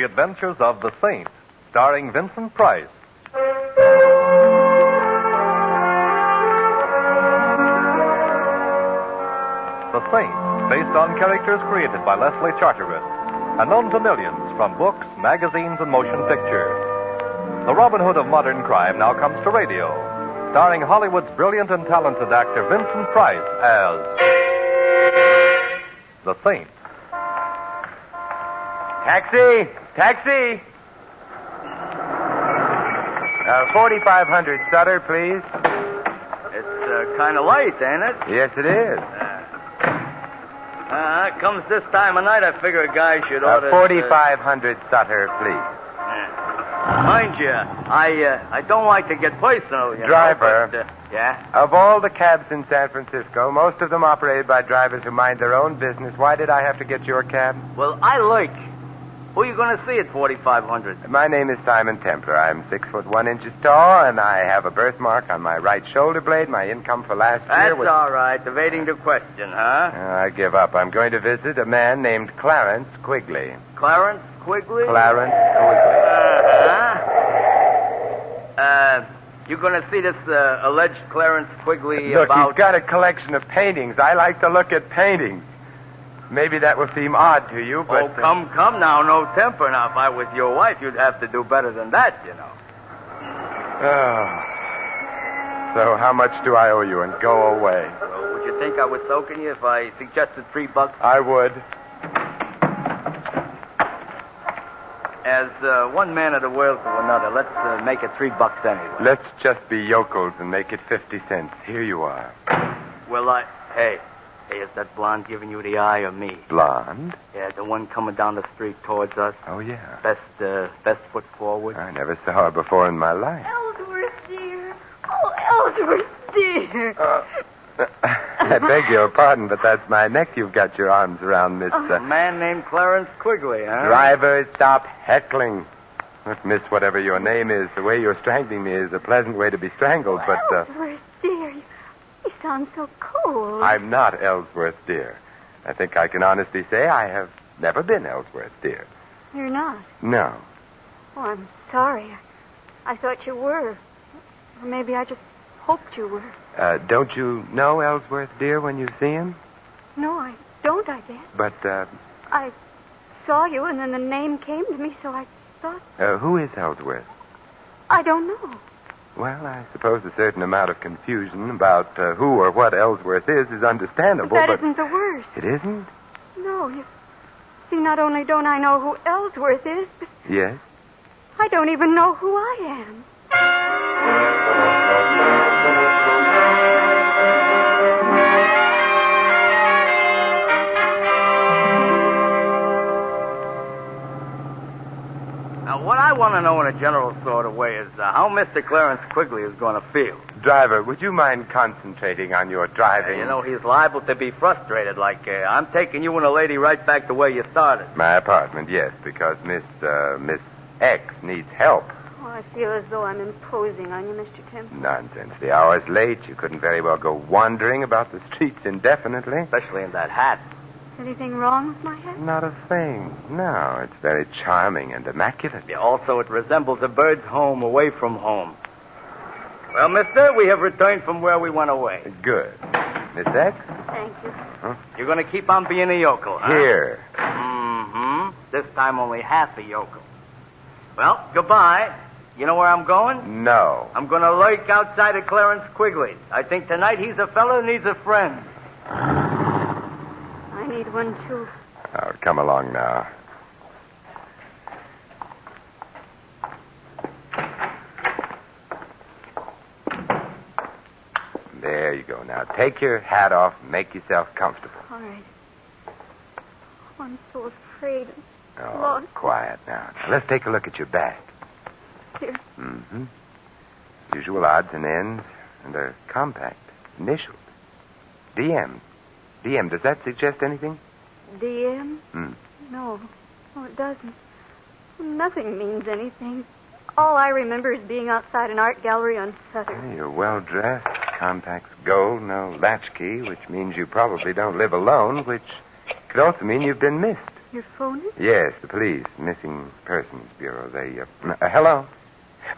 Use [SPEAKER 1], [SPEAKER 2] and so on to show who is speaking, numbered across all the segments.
[SPEAKER 1] Adventures of the Saint, starring Vincent Price. The Saint, based on characters created by Leslie Charteris and known to millions from books, magazines, and motion pictures. The Robin Hood of modern crime now comes to radio, starring Hollywood's brilliant and talented actor Vincent Price as The Saint.
[SPEAKER 2] Taxi! Taxi! 4500, Sutter, please.
[SPEAKER 3] It's kind of late, ain't it?
[SPEAKER 2] Yes, it is.
[SPEAKER 3] Comes this time of night, I figure a guy should order...
[SPEAKER 2] 4500, Sutter, please.
[SPEAKER 3] Mind you, I don't like to get personal, you
[SPEAKER 2] Driver.
[SPEAKER 3] know, but, yeah?
[SPEAKER 2] Of all the cabs in San Francisco, most of them operated by drivers who mind their own business. Why did I have to get your cab?
[SPEAKER 3] Well, I like. Who are you going to see at 4500?
[SPEAKER 2] My name is Simon Templar. I'm 6'1" tall, and I have a birthmark on my right shoulder blade. My income for last year
[SPEAKER 3] was... That's all right. Evading the question, huh?
[SPEAKER 2] I give up. I'm going to visit a man named Clarence Quigley.
[SPEAKER 3] Clarence Quigley?
[SPEAKER 2] Clarence Quigley.
[SPEAKER 3] You going to see this alleged Clarence Quigley
[SPEAKER 2] Look,
[SPEAKER 3] about...
[SPEAKER 2] he's got a collection of paintings. I like to look at paintings. Maybe that will seem odd to you, but...
[SPEAKER 3] Oh, come now, no temper. Now, if I was your wife, you'd have to do better than that, you know.
[SPEAKER 2] So how much do I owe you, and go away?
[SPEAKER 3] Well, would you think I was soaking you if I suggested $3?
[SPEAKER 2] I would.
[SPEAKER 3] As one man of the world to another, let's make it $3 anyway.
[SPEAKER 2] Let's just be yokels and make it 50 cents. Here you are.
[SPEAKER 3] Well, Hey, is that blonde giving you the eye or me?
[SPEAKER 2] Blonde?
[SPEAKER 3] Yeah, the one coming down the street towards us.
[SPEAKER 2] Oh, yeah.
[SPEAKER 3] Best foot forward.
[SPEAKER 2] I never saw her before in my life.
[SPEAKER 4] Ellsworth, dear. Oh, Ellsworth, dear.
[SPEAKER 2] I beg your pardon, but that's my neck you've got your arms around, Miss...
[SPEAKER 3] A man named Clarence Quigley, huh?
[SPEAKER 2] Driver, stop heckling. Look, miss, whatever your name is, the way you're strangling me is a pleasant way to be strangled, but...
[SPEAKER 4] Ellsworth, dear, you sound so cold.
[SPEAKER 2] I'm not Ellsworth, dear. I think I can honestly say I have never been Ellsworth, dear.
[SPEAKER 4] You're not?
[SPEAKER 2] No.
[SPEAKER 4] Oh, I'm sorry. I thought you were. Or maybe I just hoped you were.
[SPEAKER 2] Don't you know Ellsworth, dear, when you see him?
[SPEAKER 4] No, I don't, I guess.
[SPEAKER 2] But,
[SPEAKER 4] I saw you, and then the name came to me, so I thought...
[SPEAKER 2] who is Ellsworth?
[SPEAKER 4] I don't know.
[SPEAKER 2] Well, I suppose a certain amount of confusion about who or what Ellsworth is understandable,
[SPEAKER 4] but that isn't the worst.
[SPEAKER 2] It isn't?
[SPEAKER 4] No, you see, not only don't I know who Ellsworth is, but...
[SPEAKER 2] Yes?
[SPEAKER 4] I don't even know who I am.
[SPEAKER 3] What I want to know in a general sort of way is how Mr. Clarence Quigley is going to feel.
[SPEAKER 2] Driver, would you mind concentrating on your driving?
[SPEAKER 3] He's liable to be frustrated, like, I'm taking you and a lady right back to where you started.
[SPEAKER 2] My apartment, yes, because Miss X needs help.
[SPEAKER 4] Oh, I feel as though I'm imposing on you, Mr. Tim.
[SPEAKER 2] Nonsense. The hour's late. You couldn't very well go wandering about the streets indefinitely.
[SPEAKER 3] Especially in that hat.
[SPEAKER 4] Anything wrong with my hat?
[SPEAKER 2] Not a thing. No, it's very charming and immaculate.
[SPEAKER 3] Yeah, also, it resembles a bird's home away from home. Well, mister, we have returned from where we went away.
[SPEAKER 2] Good. Miss X?
[SPEAKER 4] Thank you.
[SPEAKER 2] Huh?
[SPEAKER 3] You're going to keep on being a yokel, huh?
[SPEAKER 2] Here.
[SPEAKER 3] Mm-hmm. This time only half a yokel. Well, goodbye. You know where I'm going?
[SPEAKER 2] No.
[SPEAKER 3] I'm going to lurk outside of Clarence Quigley's. I think tonight he's a fellow who needs a friend.
[SPEAKER 4] I need one, too.
[SPEAKER 2] Oh, come along now. There you go. Now, take your hat off and make yourself comfortable.
[SPEAKER 4] All right. Oh, I'm so afraid.
[SPEAKER 2] Oh,
[SPEAKER 4] Lost.
[SPEAKER 2] quiet now. Now, let's take a look at your back.
[SPEAKER 4] Here.
[SPEAKER 2] Mm-hmm. Usual odds and ends, and a compact. Initials. DM. DM, does that suggest anything?
[SPEAKER 4] DM? No. No, it doesn't. Nothing means anything. All I remember is being outside an art gallery on Sutter.
[SPEAKER 2] Hey, you're well-dressed. Compact's gold, no latchkey, which means you probably don't live alone, which could also mean you've been missed.
[SPEAKER 4] You're phoning?
[SPEAKER 2] Yes, the police, Missing Persons Bureau. Hello?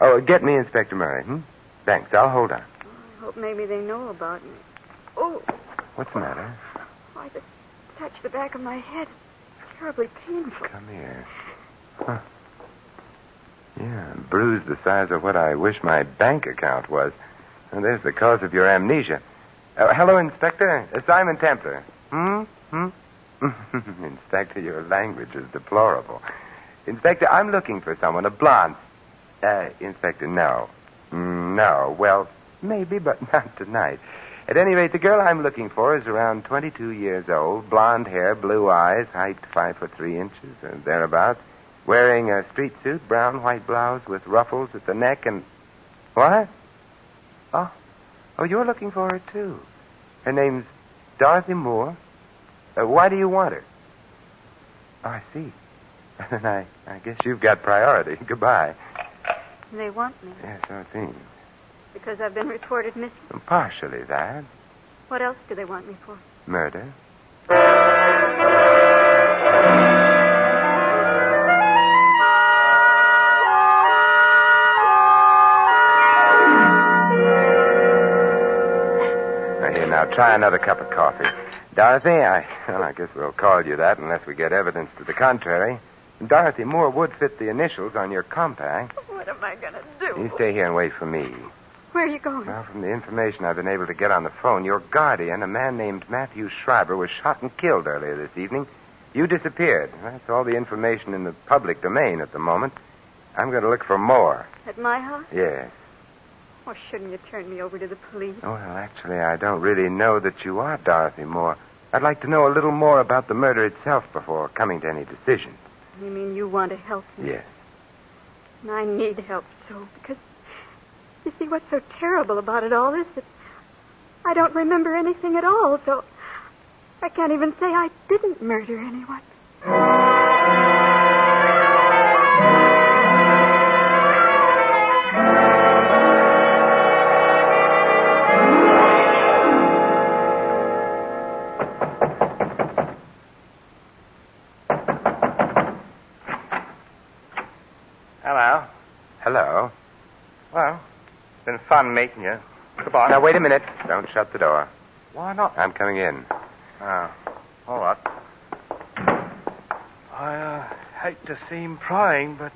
[SPEAKER 2] Oh, get me Inspector Murray, Thanks, I'll hold on.
[SPEAKER 4] I hope maybe they know about me. Oh.
[SPEAKER 2] What's the matter?
[SPEAKER 4] Oh, I just touched the back of my head. It's terribly painful.
[SPEAKER 2] Come here. Huh. Yeah, bruised the size of what I wish my bank account was. And there's the cause of your amnesia. Hello, Inspector. Simon Templar. Inspector, your language is deplorable. Inspector, I'm looking for someone, a blonde. Inspector, no. No, well, maybe, but not tonight. At any rate, the girl I'm looking for is around 22 years old, blonde hair, blue eyes, height 5'3" or thereabouts, wearing a street suit, brown-white blouse with ruffles at the neck and... What? Oh, you're looking for her, too. Her name's Dorothy Moore. Why do you want her? Oh, I see. Then I guess you've got priority. Goodbye.
[SPEAKER 4] They want me.
[SPEAKER 2] Yes, so it seems.
[SPEAKER 4] Because I've been reported missing?
[SPEAKER 2] Partially that.
[SPEAKER 4] What else do they want me for?
[SPEAKER 2] Murder. Here, now, try another cup of coffee. Dorothy, I guess we'll call you that unless we get evidence to the contrary. Dorothy Moore would fit the initials on your compact.
[SPEAKER 4] What am I going to do?
[SPEAKER 2] You stay here and wait for me.
[SPEAKER 4] Where are you going?
[SPEAKER 2] Well, from the information I've been able to get on the phone, your guardian, a man named Matthew Schreiber, was shot and killed earlier this evening. You disappeared. That's all the information in the public domain at the moment. I'm going to look for more.
[SPEAKER 4] At my house?
[SPEAKER 2] Yes.
[SPEAKER 4] Or shouldn't you turn me over to the police?
[SPEAKER 2] Well, actually, I don't really know that you are Dorothy Moore. I'd like to know a little more about the murder itself before coming to any decision.
[SPEAKER 4] You mean you want to help me?
[SPEAKER 2] Yes.
[SPEAKER 4] And I need help so, because you see what's so terrible about it all is that I don't remember anything at all, so I can't even say I didn't murder anyone.
[SPEAKER 3] Hello.
[SPEAKER 2] Hello.
[SPEAKER 3] Well, it's been fun meeting you. Goodbye.
[SPEAKER 2] Now, wait a minute. Don't shut the door.
[SPEAKER 3] Why not?
[SPEAKER 2] I'm coming in.
[SPEAKER 3] Oh, all right. I hate to seem prying, but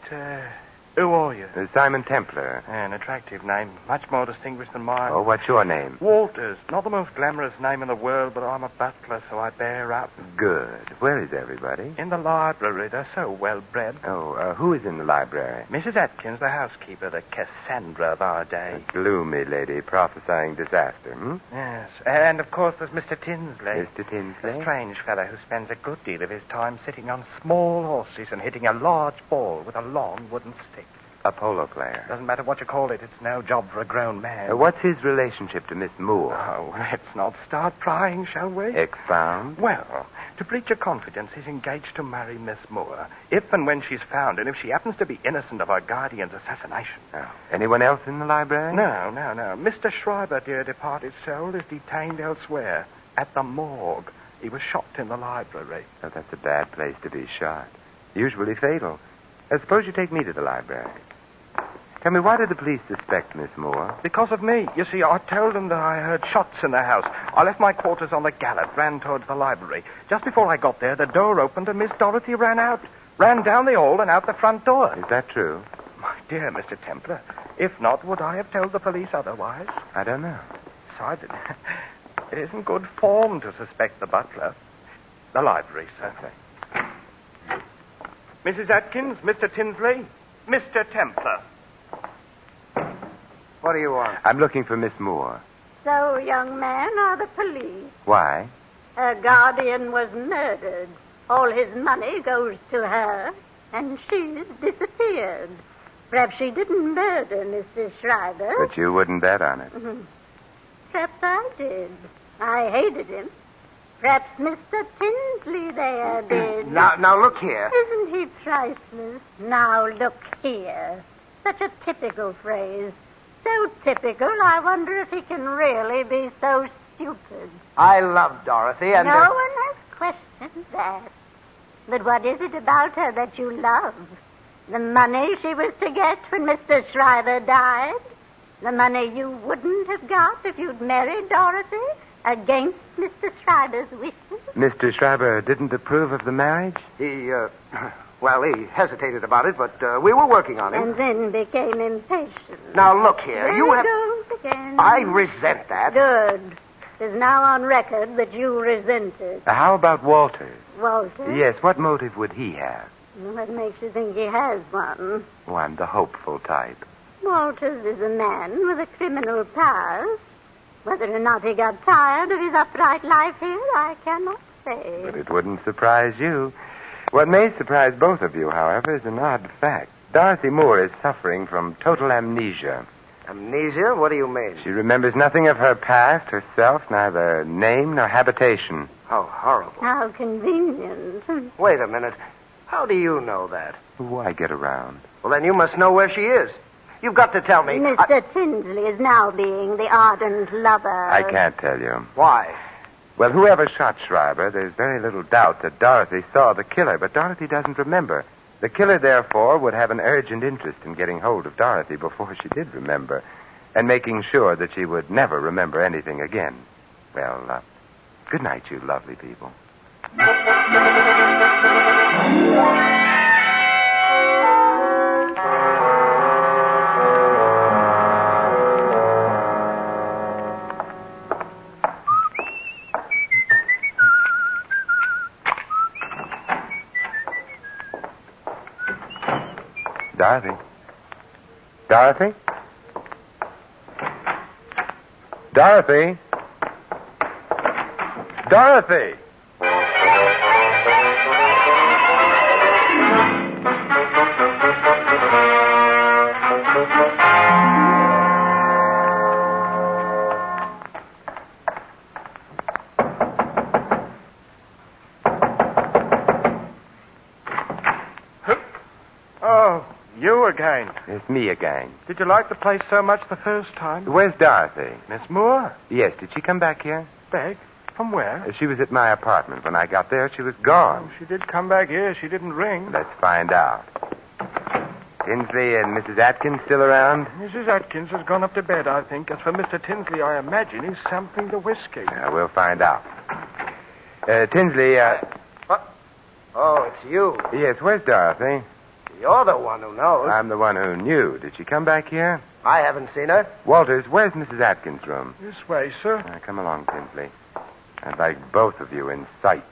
[SPEAKER 3] who are you?
[SPEAKER 2] Simon Templar.
[SPEAKER 3] An attractive name, much more distinguished than mine.
[SPEAKER 2] Oh, what's your name?
[SPEAKER 3] Walters. Not the most glamorous name in the world, but I'm a butler, so I bear up.
[SPEAKER 2] Good. Where is everybody?
[SPEAKER 3] In the library. They're so well bred.
[SPEAKER 2] Oh, who is in the library?
[SPEAKER 3] Mrs. Atkins, the housekeeper, the Cassandra of our day.
[SPEAKER 2] A gloomy lady prophesying disaster,
[SPEAKER 3] Yes. And, of course, there's Mr. Tinsley.
[SPEAKER 2] Mr. Tinsley?
[SPEAKER 3] A strange fellow who spends a good deal of his time sitting on small horses and hitting a large ball with a long wooden stick.
[SPEAKER 2] A polo player.
[SPEAKER 3] Doesn't matter what you call it. It's no job for a grown man.
[SPEAKER 2] What's his relationship to Miss Moore?
[SPEAKER 3] Oh, let's not start prying, shall we?
[SPEAKER 2] Expound?
[SPEAKER 3] Well, to breach your confidence, he's engaged to marry Miss Moore, if and when she's found, and if she happens to be innocent of our guardian's assassination.
[SPEAKER 2] Oh. Anyone else in the library?
[SPEAKER 3] No. Mr. Schreiber, dear departed soul, is detained elsewhere, at the morgue. He was shot in the library.
[SPEAKER 2] Oh, that's a bad place to be shot. Usually fatal. Suppose you take me to the library. Tell me, why did the police suspect Miss Moore?
[SPEAKER 3] Because of me. You see, I told them that I heard shots in the house. I left my quarters on the Gallant, ran towards the library. Just before I got there, the door opened and Miss Dorothy ran out. Ran down the hall and out the front door.
[SPEAKER 2] Is that true?
[SPEAKER 3] My dear Mr. Templar, if not, would I have told the police otherwise?
[SPEAKER 2] I don't know.
[SPEAKER 3] Besides, it isn't good form to suspect the butler. The library, sir.
[SPEAKER 2] Okay.
[SPEAKER 3] Mrs. Atkins, Mr. Tinsley, Mr. Templar.
[SPEAKER 5] What do you want?
[SPEAKER 2] I'm looking for Miss Moore.
[SPEAKER 6] So, young man, are the police.
[SPEAKER 2] Why?
[SPEAKER 6] Her guardian was murdered. All his money goes to her, and she's disappeared. Perhaps she didn't murder Mr. Schreiber.
[SPEAKER 2] But you wouldn't bet on it.
[SPEAKER 6] Perhaps I did. I hated him. Perhaps Mr. Tinsley there did.
[SPEAKER 5] Now, look here.
[SPEAKER 6] Isn't he priceless? Now, look here. Such a typical phrase. So typical, I wonder if he can really be so stupid.
[SPEAKER 5] I love Dorothy, and...
[SPEAKER 6] No one has questioned that. But what is it about her that you love? The money she was to get when Mr. Shriver died? The money you wouldn't have got if you'd married Dorothy against Mr. Shriver's wishes?
[SPEAKER 2] Mr. Shriver didn't approve of the marriage?
[SPEAKER 5] He hesitated about it, but we were working on him.
[SPEAKER 6] And then became impatient.
[SPEAKER 5] Now, look here.
[SPEAKER 6] There
[SPEAKER 5] You
[SPEAKER 6] it
[SPEAKER 5] have...
[SPEAKER 6] goes again.
[SPEAKER 5] I resent that.
[SPEAKER 6] Good. It is now on record that you resent it.
[SPEAKER 2] How about Walters?
[SPEAKER 6] Walter?
[SPEAKER 2] Yes, what motive would he have?
[SPEAKER 6] What makes you think he has one?
[SPEAKER 2] Oh, I'm the hopeful type.
[SPEAKER 6] Walters is a man with a criminal past. Whether or not he got tired of his upright life here, I cannot say.
[SPEAKER 2] But it wouldn't surprise you. What may surprise both of you, however, is an odd fact. Dorothy Moore is suffering from total amnesia.
[SPEAKER 5] Amnesia? What do you mean?
[SPEAKER 2] She remembers nothing of her past, herself, neither name nor habitation.
[SPEAKER 5] How horrible.
[SPEAKER 6] How convenient.
[SPEAKER 5] Wait a minute. How do you know that?
[SPEAKER 2] Why get around?
[SPEAKER 5] Well, then you must know where she is. You've got to tell me.
[SPEAKER 6] Mr. Tinsley is now being the ardent lover.
[SPEAKER 2] I can't tell you.
[SPEAKER 5] Why?
[SPEAKER 2] Well, whoever shot Schreiber, there's very little doubt that Dorothy saw the killer, but Dorothy doesn't remember. The killer, therefore, would have an urgent interest in getting hold of Dorothy before she did remember, and making sure that she would never remember anything again. Well, good night, you lovely people. Dorothy? Dorothy? Dorothy? Dorothy!
[SPEAKER 3] Oh, you again.
[SPEAKER 2] It's me again.
[SPEAKER 3] Did you like the place so much the first time?
[SPEAKER 2] Where's Dorothy?
[SPEAKER 3] Miss Moore?
[SPEAKER 2] Yes, did she come back here?
[SPEAKER 3] Back? From where?
[SPEAKER 2] She was at my apartment. When I got there, she was gone.
[SPEAKER 3] Oh, she did come back here. She didn't ring.
[SPEAKER 2] Let's find out. Tinsley and Mrs. Atkins still around?
[SPEAKER 3] Mrs. Atkins has gone up to bed, I think. As for Mr. Tinsley, I imagine he's sampling the whiskey.
[SPEAKER 2] Yeah, we'll find out. Tinsley,
[SPEAKER 5] What? Oh, it's you.
[SPEAKER 2] Yes, where's Dorothy?
[SPEAKER 5] You're the one who knows.
[SPEAKER 2] I'm the one who knew. Did she come back here?
[SPEAKER 5] I haven't seen her.
[SPEAKER 2] Walters, where's Mrs. Atkins' room?
[SPEAKER 3] This way, sir.
[SPEAKER 2] Come along, Tinsley. I'd like both of you in sight.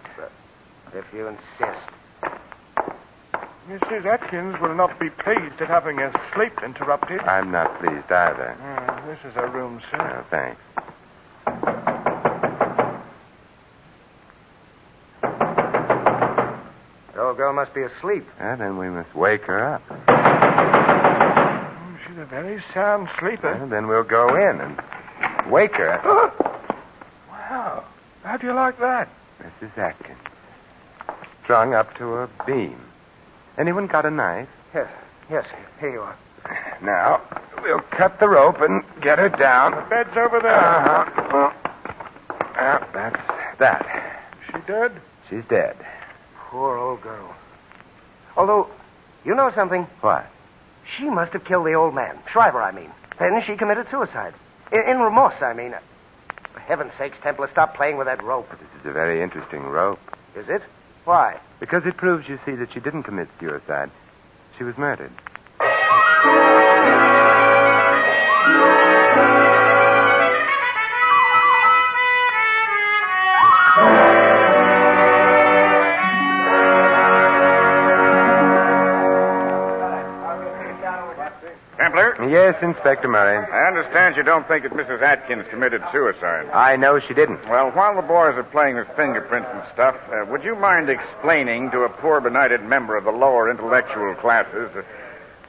[SPEAKER 5] If you insist.
[SPEAKER 3] Mrs. Atkins will not be pleased at having her sleep interrupted.
[SPEAKER 2] I'm not pleased either.
[SPEAKER 3] This is her room, sir.
[SPEAKER 2] Oh, thanks.
[SPEAKER 5] The old girl must be asleep.
[SPEAKER 2] Then we must wake her up.
[SPEAKER 3] She's a very sound sleeper.
[SPEAKER 2] Well, then we'll go in and wake her up.
[SPEAKER 3] Wow. How do you like that?
[SPEAKER 2] Mrs. Atkins. Strung up to a beam. Anyone got a knife?
[SPEAKER 5] Yes, here you are.
[SPEAKER 2] Now, we'll cut the rope and get her down.
[SPEAKER 3] The bed's over there.
[SPEAKER 2] Uh-huh. Well, that's that.
[SPEAKER 3] She dead?
[SPEAKER 2] She's dead.
[SPEAKER 5] Poor old girl. Although, you know something?
[SPEAKER 2] What?
[SPEAKER 5] She must have killed the old man. Shriver, I mean. Then she committed suicide. In remorse, I mean. For heaven's sakes, Templar, stop playing with that rope.
[SPEAKER 2] This is a very interesting rope.
[SPEAKER 5] Is it? Why?
[SPEAKER 2] Because it proves, you see, that she didn't commit suicide. She was murdered.
[SPEAKER 7] Templar?
[SPEAKER 2] Yes, Inspector Murray.
[SPEAKER 7] I understand you don't think that Mrs. Atkins committed suicide.
[SPEAKER 2] I know she didn't.
[SPEAKER 7] Well, while the boys are playing with fingerprints and stuff, would you mind explaining to a poor benighted member of the lower intellectual classes,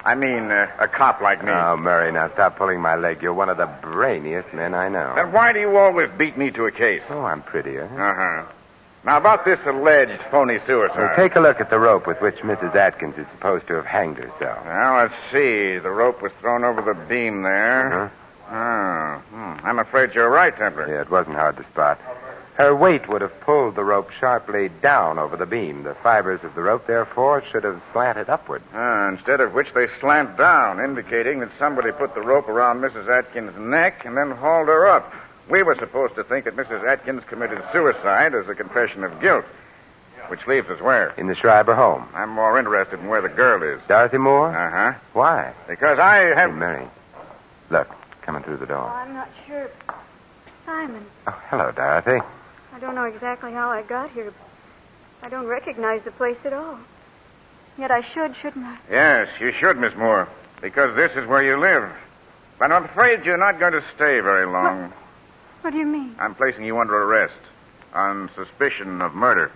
[SPEAKER 7] a cop like me?
[SPEAKER 2] Oh, Murray, now stop pulling my leg. You're one of the brainiest men I know.
[SPEAKER 7] Then why do you always beat me to a case?
[SPEAKER 2] Oh, I'm prettier.
[SPEAKER 7] Uh-huh. Now, about this alleged phony suicide.
[SPEAKER 2] Well, take a look at the rope with which Mrs. Atkins is supposed to have hanged herself.
[SPEAKER 7] Well, let's see. The rope was thrown over the beam there.
[SPEAKER 2] Uh-huh.
[SPEAKER 7] I'm afraid you're right, Templar.
[SPEAKER 2] Yeah, it wasn't hard to spot. Her weight would have pulled the rope sharply down over the beam. The fibers of the rope, therefore, should have slanted upward.
[SPEAKER 7] Instead of which they slant down, indicating that somebody put the rope around Mrs. Atkins' neck and then hauled her up. We were supposed to think that Mrs. Atkins committed suicide as a confession of guilt. Which leaves us where?
[SPEAKER 2] In the Schreiber home.
[SPEAKER 7] I'm more interested in where the girl is.
[SPEAKER 2] Dorothy Moore?
[SPEAKER 7] Uh-huh.
[SPEAKER 2] Why?
[SPEAKER 7] Because I have...
[SPEAKER 2] Hey, Mary. Look, coming through the door.
[SPEAKER 4] Oh, I'm not sure. Simon,
[SPEAKER 2] Oh, hello, Dorothy.
[SPEAKER 4] I don't know exactly how I got here. I don't recognize the place at all. Yet I should, shouldn't I?
[SPEAKER 7] Yes, you should, Miss Moore. Because this is where you live. But I'm afraid you're not going to stay very long.
[SPEAKER 4] What do you mean?
[SPEAKER 7] I'm placing you under arrest on suspicion of murder.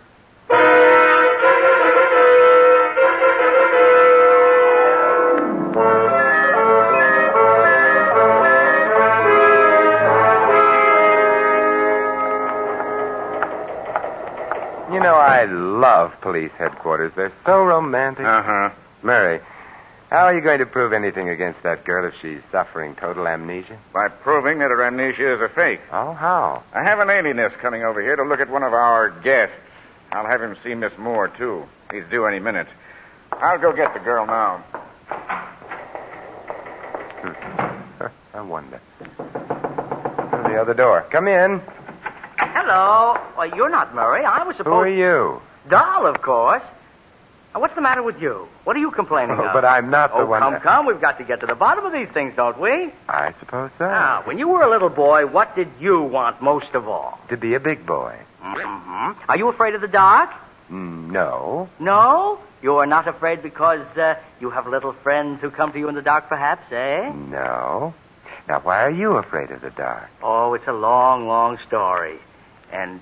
[SPEAKER 2] You know, I love police headquarters. They're so romantic.
[SPEAKER 7] Uh-huh.
[SPEAKER 2] Mary, how are you going to prove anything against that girl if she's suffering total amnesia?
[SPEAKER 7] By proving that her amnesia is a fake.
[SPEAKER 2] Oh, how?
[SPEAKER 7] I have an alienist coming over here to look at one of our guests. I'll have him see Miss Moore, too. He's due any minute. I'll go get the girl now.
[SPEAKER 2] I wonder. Oh, the other door. Come in.
[SPEAKER 5] Hello. Well, you're not Murray. I was supposed...
[SPEAKER 2] Who are you?
[SPEAKER 5] Doll, of course. Now, what's the matter with you? What are you complaining of?
[SPEAKER 2] But I'm not the one...
[SPEAKER 5] Come. We've got to get to the bottom of these things, don't we?
[SPEAKER 2] I suppose so.
[SPEAKER 5] Now, when you were a little boy, what did you want most of all?
[SPEAKER 2] To be a big boy.
[SPEAKER 5] Mm-hmm. Are you afraid of the dark?
[SPEAKER 2] No.
[SPEAKER 5] No? You are not afraid because you have little friends who come to you in the dark, perhaps, eh?
[SPEAKER 2] No. Now, why are you afraid of the dark?
[SPEAKER 5] Oh, it's a long, long story. And,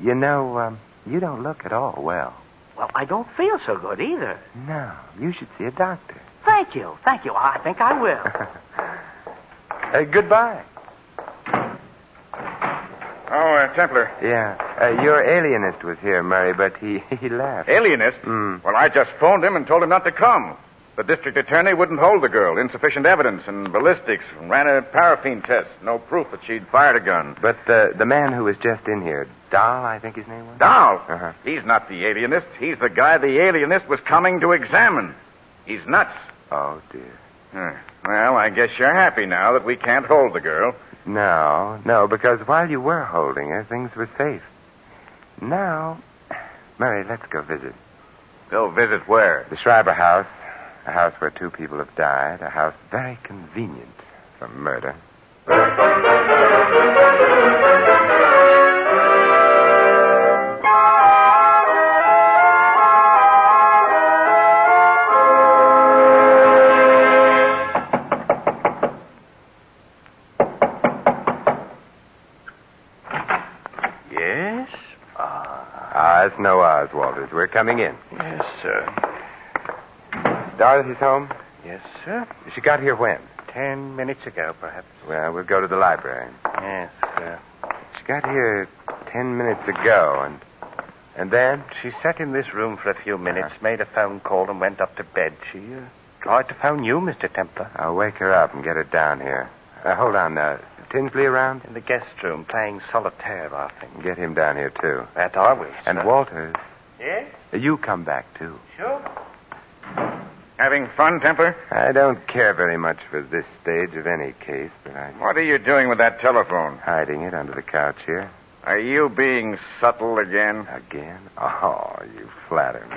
[SPEAKER 2] You know, you don't look at all well.
[SPEAKER 5] well, I don't feel so good either.
[SPEAKER 2] No, you should see a doctor.
[SPEAKER 5] Thank you. I think I will.
[SPEAKER 2] Goodbye.
[SPEAKER 7] Oh, Templar.
[SPEAKER 2] Yeah. Your alienist was here, Murray, but he left.
[SPEAKER 7] Alienist? Well, I just phoned him and told him not to come. The district attorney wouldn't hold the girl. Insufficient evidence and ballistics. Ran a paraffin test. No proof that she'd fired a gun.
[SPEAKER 2] But the man who was just in here, Dahl, I think his name was?
[SPEAKER 7] Dahl?
[SPEAKER 2] Uh-huh.
[SPEAKER 7] He's not the alienist. He's the guy the alienist was coming to examine. He's nuts.
[SPEAKER 2] Oh, dear.
[SPEAKER 7] Well, I guess you're happy now that we can't hold the girl.
[SPEAKER 2] No, because while you were holding her, things were safe. Now, Murray, let's go visit.
[SPEAKER 7] Go visit where?
[SPEAKER 2] The Schreiber house. A house where 2 people have died. A house very convenient for murder.
[SPEAKER 3] Yes?
[SPEAKER 2] It's no Oz, Walters. We're coming in.
[SPEAKER 3] Yes, sir.
[SPEAKER 2] Dorothy's home?
[SPEAKER 3] Yes, sir.
[SPEAKER 2] She got here when?
[SPEAKER 3] 10 minutes ago, perhaps.
[SPEAKER 2] Well, we'll go to the library.
[SPEAKER 3] Yes, sir.
[SPEAKER 2] She got here 10 minutes ago, and then?
[SPEAKER 3] She sat in this room for a few minutes, made a phone call, and went up to bed. She tried to phone you, Mr. Templar.
[SPEAKER 2] I'll wake her up and get her down here. Hold on. Tinsley around?
[SPEAKER 3] In the guest room, playing solitaire, I think.
[SPEAKER 2] Get him down here, too.
[SPEAKER 3] That I will,
[SPEAKER 2] And
[SPEAKER 3] sir.
[SPEAKER 2] Walters,
[SPEAKER 3] Yes?
[SPEAKER 2] you come back, too.
[SPEAKER 3] Sure.
[SPEAKER 7] Having fun, Templar?
[SPEAKER 2] I don't care very much for this stage of any case, but I'm
[SPEAKER 7] What are you doing with that telephone?
[SPEAKER 2] hiding it under the couch here.
[SPEAKER 7] Are you being subtle again?
[SPEAKER 2] Again? Oh, you flatter me.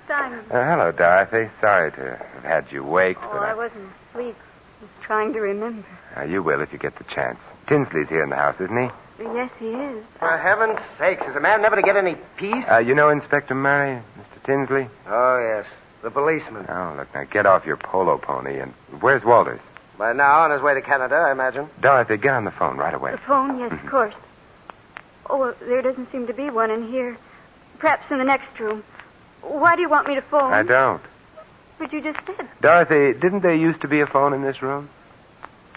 [SPEAKER 4] Simon.
[SPEAKER 2] Hello, Dorothy. Sorry to have had you waked,
[SPEAKER 4] Oh,
[SPEAKER 2] but
[SPEAKER 4] I wasn't asleep. I was trying to remember.
[SPEAKER 2] You will if you get the chance. Tinsley's here in the house, isn't he?
[SPEAKER 4] Yes, he is.
[SPEAKER 5] For heaven's sakes, is a man never to get any peace?
[SPEAKER 2] You know Inspector Murray, Mr. Tinsley?
[SPEAKER 5] Oh, yes. The policeman.
[SPEAKER 2] Oh, look, now get off your polo pony and... Where's Walters?
[SPEAKER 5] By now, on his way to Canada, I imagine.
[SPEAKER 2] Dorothy, get on the phone right away.
[SPEAKER 4] The phone? Yes, of course. Oh, well, there doesn't seem to be one in here. Perhaps in the next room. Why do you want me to phone?
[SPEAKER 2] I don't.
[SPEAKER 4] But you just said.
[SPEAKER 2] Dorothy, didn't there used to be a phone in this room?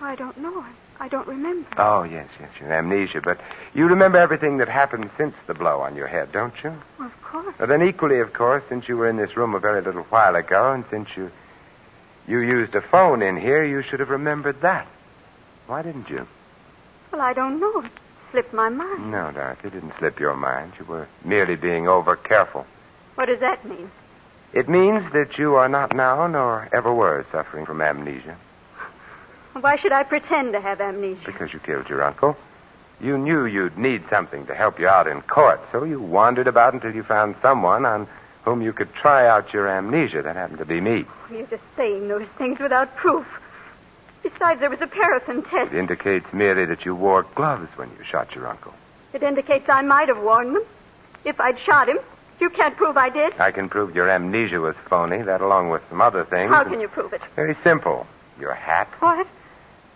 [SPEAKER 4] I don't know. I don't remember.
[SPEAKER 2] Oh, yes, your amnesia. But you remember everything that happened since the blow on your head, don't you?
[SPEAKER 4] Well, of course.
[SPEAKER 2] Well, then equally, of course, since you were in this room a very little while ago, and since you used a phone in here, you should have remembered that. Why didn't you?
[SPEAKER 4] Well, I don't know. slipped my mind.
[SPEAKER 2] No, Dorothy, it didn't slip your mind. You were merely being over-careful.
[SPEAKER 4] What does that mean?
[SPEAKER 2] It means that you are not now, nor ever were, suffering from amnesia.
[SPEAKER 4] Why should I pretend to have amnesia?
[SPEAKER 2] Because you killed your uncle. You knew you'd need something to help you out in court, so you wandered about until you found someone on whom you could try out your amnesia. That happened to be me.
[SPEAKER 4] You're just saying those things without proof. Besides, there was a paraffin test.
[SPEAKER 2] It indicates merely that you wore gloves when you shot your uncle.
[SPEAKER 4] It indicates I might have worn them. If I'd shot him, you can't prove I did.
[SPEAKER 2] I can prove your amnesia was phony, that along with some other things.
[SPEAKER 4] How can you prove it?
[SPEAKER 2] Very simple. Your hat.
[SPEAKER 4] What?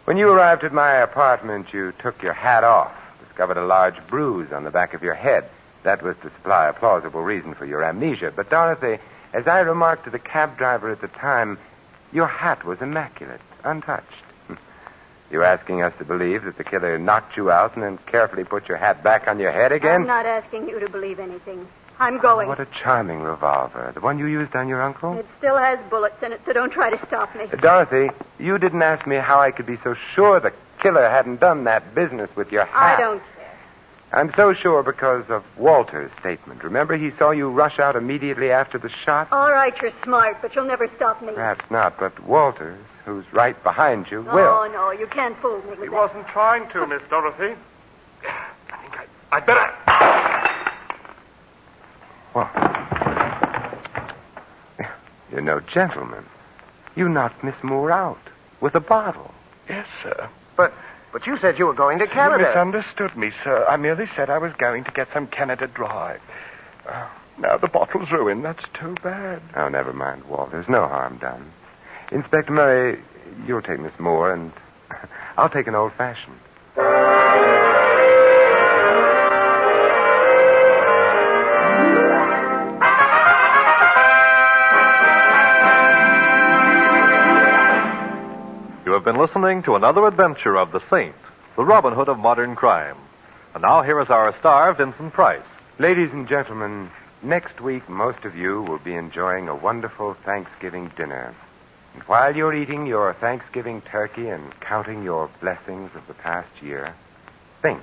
[SPEAKER 2] When you arrived at my apartment, you took your hat off, discovered a large bruise on the back of your head. That was to supply a plausible reason for your amnesia. But, Dorothy, as I remarked to the cab driver at the time, your hat was immaculate, untouched. You're asking us to believe that the killer knocked you out and then carefully put your hat back on your head again?
[SPEAKER 4] I'm not asking you to believe anything. I'm going.
[SPEAKER 2] Oh, what a charming revolver. The one you used on your uncle?
[SPEAKER 4] It still has bullets in it, so don't try to stop me.
[SPEAKER 2] Dorothy, you didn't ask me how I could be so sure the killer hadn't done that business with your hat.
[SPEAKER 4] I don't care.
[SPEAKER 2] I'm so sure because of Walter's statement. Remember, he saw you rush out immediately after the shot?
[SPEAKER 4] All right, you're smart, but you'll never stop me.
[SPEAKER 2] Perhaps not, but Walters, who's right behind you, will.
[SPEAKER 4] Oh, no, you can't fool me with
[SPEAKER 3] He
[SPEAKER 4] that.
[SPEAKER 3] wasn't trying to, Miss Dorothy. I think I'd better...
[SPEAKER 2] What? You're no gentleman. You knocked Miss Moore out with a bottle.
[SPEAKER 3] Yes, sir.
[SPEAKER 5] But you said you were going to
[SPEAKER 3] You
[SPEAKER 5] Canada.
[SPEAKER 3] misunderstood me, sir. I merely said I was going to get some Canada Dry. Now the bottle's ruined. That's too bad.
[SPEAKER 2] Oh, never mind, Walters. No harm done. Inspector Murray, you'll take Miss Moore, and I'll take an old-fashioned.
[SPEAKER 1] You have been listening to another adventure of the Saint, the Robin Hood of modern crime. And now here is our star, Vincent Price.
[SPEAKER 2] Ladies and gentlemen, next week most of you will be enjoying a wonderful Thanksgiving dinner. And while you're eating your Thanksgiving turkey and counting your blessings of the past year, think.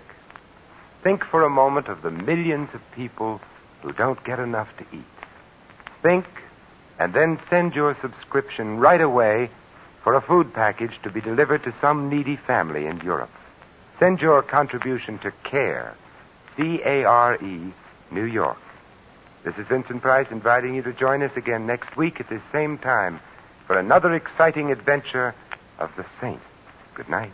[SPEAKER 2] Think for a moment of the millions of people who don't get enough to eat. Think, and then send your subscription right away for a food package to be delivered to some needy family in Europe. Send your contribution to CARE, C-A-R-E, New York. This is Vincent Price inviting you to join us again next week at this same time for another exciting adventure of the Saint. Good night.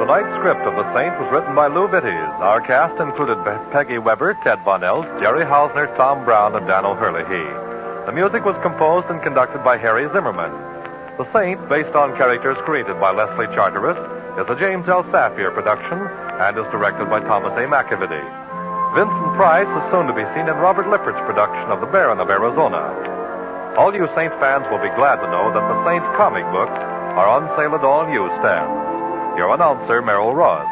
[SPEAKER 1] Tonight's script of The Saint was written by Lou Vitties. Our cast included Peggy Weber, Ted Von Els, Jerry Hausner, Tom Brown, and Dan O'Hurley. The music was composed and conducted by Harry Zimmerman. The Saint, based on characters created by Leslie Charteris, is a James L. Safier production and is directed by Thomas A. McAvity. Vincent Price is soon to be seen in Robert Lippert's production of The Baron of Arizona. All you Saint fans will be glad to know that the Saint comic books are on sale at all newsstands. Your announcer, Merrill Ross.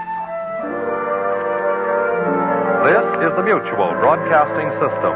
[SPEAKER 1] This is the Mutual Broadcasting System.